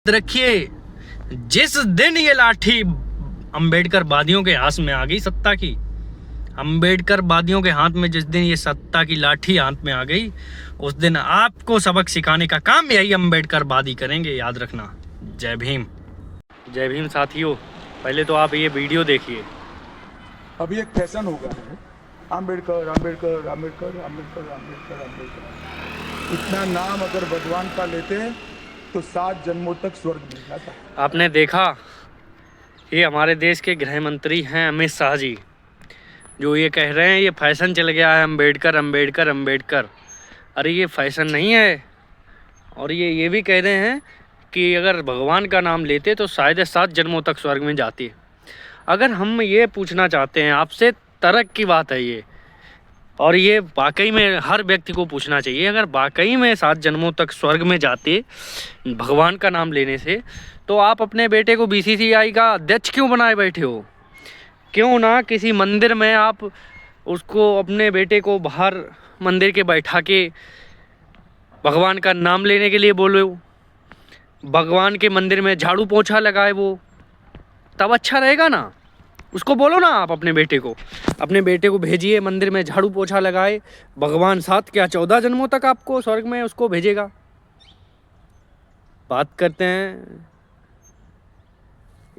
रखिए, जिस दिन ये लाठी अंबेडकर वादियों के हाथ में आ गई सत्ता की, अंबेडकर वादियों के हाथ में जिस दिन ये सत्ता की लाठी हाथ में आ गई, उस दिन आपको सबक सिखाने का काम यही अंबेडकर वादी करेंगे, याद रखना। जय भीम। जय भीम साथियों, पहले तो आप ये वीडियो देखिए। अभी एक फैशन हो गया है, अंबेडकर अंबेडकर अंबेडकर अंबेडकर अंबेडकर अंबेडकर। इतना नाम अगर भगवान का लेते हैं तो 7 जन्मों तक स्वर्ग मिल जाता है। आपने देखा, ये हमारे देश के गृह मंत्री हैं अमित शाह जी, जो ये कह रहे हैं ये फैशन चल गया है अंबेडकर अंबेडकर अंबेडकर। अरे ये फैशन नहीं है। और ये भी कह रहे हैं कि अगर भगवान का नाम लेते तो शायद 7 जन्मों तक स्वर्ग में जाती। अगर हम ये पूछना चाहते हैं आपसे, तर्क की बात है ये, और ये वाकई में हर व्यक्ति को पूछना चाहिए, अगर वाकई में 7 जन्मों तक स्वर्ग में जाते भगवान का नाम लेने से, तो आप अपने बेटे को बीसीसीआई का अध्यक्ष क्यों बनाए बैठे हो? क्यों ना किसी मंदिर में आप उसको, अपने बेटे को बाहर मंदिर के बैठा के भगवान का नाम लेने के लिए बोलो, भगवान के मंदिर में झाड़ू पोछा लगाए वो, तब अच्छा रहेगा ना। उसको बोलो ना, आप अपने बेटे को भेजिए मंदिर में झाड़ू पोछा लगाए, भगवान 7 क्या 14 जन्मों तक आपको स्वर्ग में उसको भेजेगा। बात करते हैं,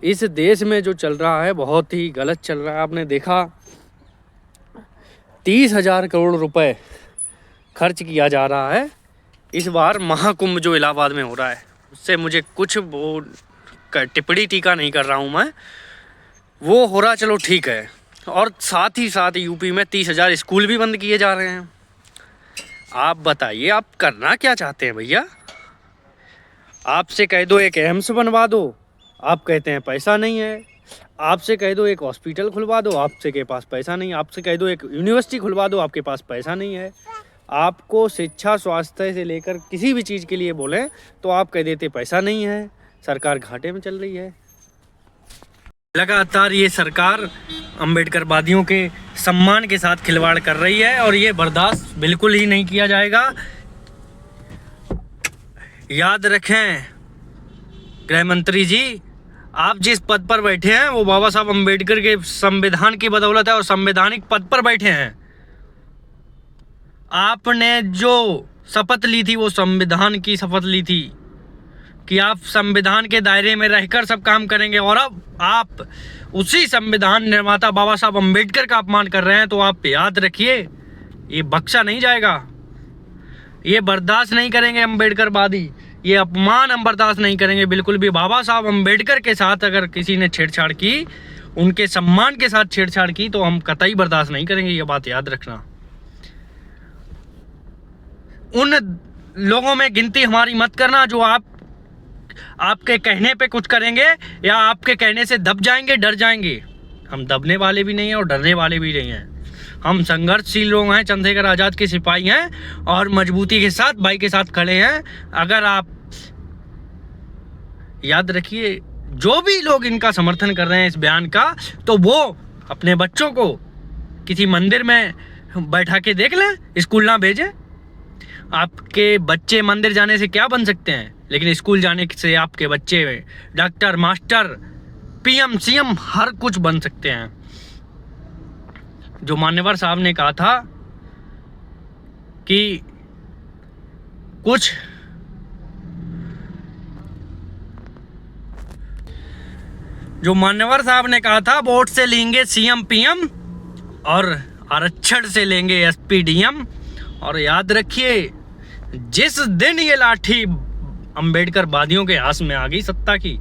इस देश में जो चल रहा है बहुत ही गलत चल रहा है। आपने देखा 30,000 करोड़ रुपए खर्च किया जा रहा है इस बार महाकुंभ जो इलाहाबाद में हो रहा है। उससे मुझे कुछ वो टिप्पणी टीका नहीं कर रहा हूँ मैं, वो हो रहा चलो ठीक है। और साथ ही साथ यूपी में 30,000 स्कूल भी बंद किए जा रहे हैं। आप बताइए, आप करना क्या चाहते हैं भैया? आपसे कह दो एक एम्स बनवा दो, आप कहते हैं पैसा नहीं है। आपसे कह दो एक हॉस्पिटल खुलवा दो, आपसे के पास पैसा नहीं। आपसे कह दो एक यूनिवर्सिटी खुलवा दो, आपके पास पैसा नहीं है। आपको शिक्षा स्वास्थ्य से लेकर किसी भी चीज़ के लिए बोलें तो आप कह देते पैसा नहीं है, सरकार घाटे में चल रही है। लगातार ये सरकार अंबेडकर वादियों के सम्मान के साथ खिलवाड़ कर रही है और ये बर्दाश्त बिल्कुल ही नहीं किया जाएगा। याद रखें गृह मंत्री जी, आप जिस पद पर बैठे हैं वो बाबा साहब अंबेडकर के संविधान की बदौलत है और संवैधानिक पद पर बैठे हैं। आपने जो शपथ ली थी वो संविधान की शपथ ली थी कि आप संविधान के दायरे में रहकर सब काम करेंगे, और अब आप उसी संविधान निर्माता बाबा साहब अंबेडकर का अपमान कर रहे हैं। तो आप याद रखिए, ये बख्शा नहीं जाएगा, ये बर्दाश्त नहीं करेंगे अंबेडकर वादी, ये अपमान हम बर्दाश्त नहीं करेंगे बिल्कुल भी। बाबा साहब अंबेडकर के साथ अगर किसी ने छेड़छाड़ की, उनके सम्मान के साथ छेड़छाड़ की, तो हम कतई बर्दाश्त नहीं करेंगे, ये बात याद रखना। उन लोगों में गिनती हमारी मत करना जो आपके कहने पे कुछ करेंगे या आपके कहने से दब जाएंगे, डर जाएंगे। हम दबने वाले भी नहीं हैं और डरने वाले भी नहीं हैं। हम संघर्षशील लोग हैं, चंद्रशेखर आज़ाद के सिपाही हैं और मजबूती के साथ भाई के साथ खड़े हैं। अगर आप याद रखिए, जो भी लोग इनका समर्थन कर रहे हैं इस बयान का, तो वो अपने बच्चों को किसी मंदिर में बैठा के देख लें, स्कूल ना भेजें। आपके बच्चे मंदिर जाने से क्या बन सकते हैं, लेकिन स्कूल जाने से आपके बच्चे डॉक्टर, मास्टर, पीएम, सीएम हर कुछ बन सकते हैं। जो मान्यवर साहब ने कहा था कि वोट से लेंगे सीएम पीएम और आरक्षण से लेंगे एसपी डीएम। और याद रखिए, जिस दिन ये लाठी अंबेडकर वादियों के हाथ में आ गई सत्ता की,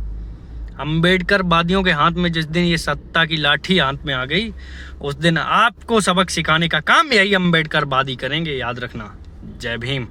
अंबेडकर वादियों के हाथ में जिस दिन ये सत्ता की लाठी हाथ में आ गई, उस दिन आपको सबक सिखाने का काम यही अंबेडकर वादी करेंगे, याद रखना। जय भीम।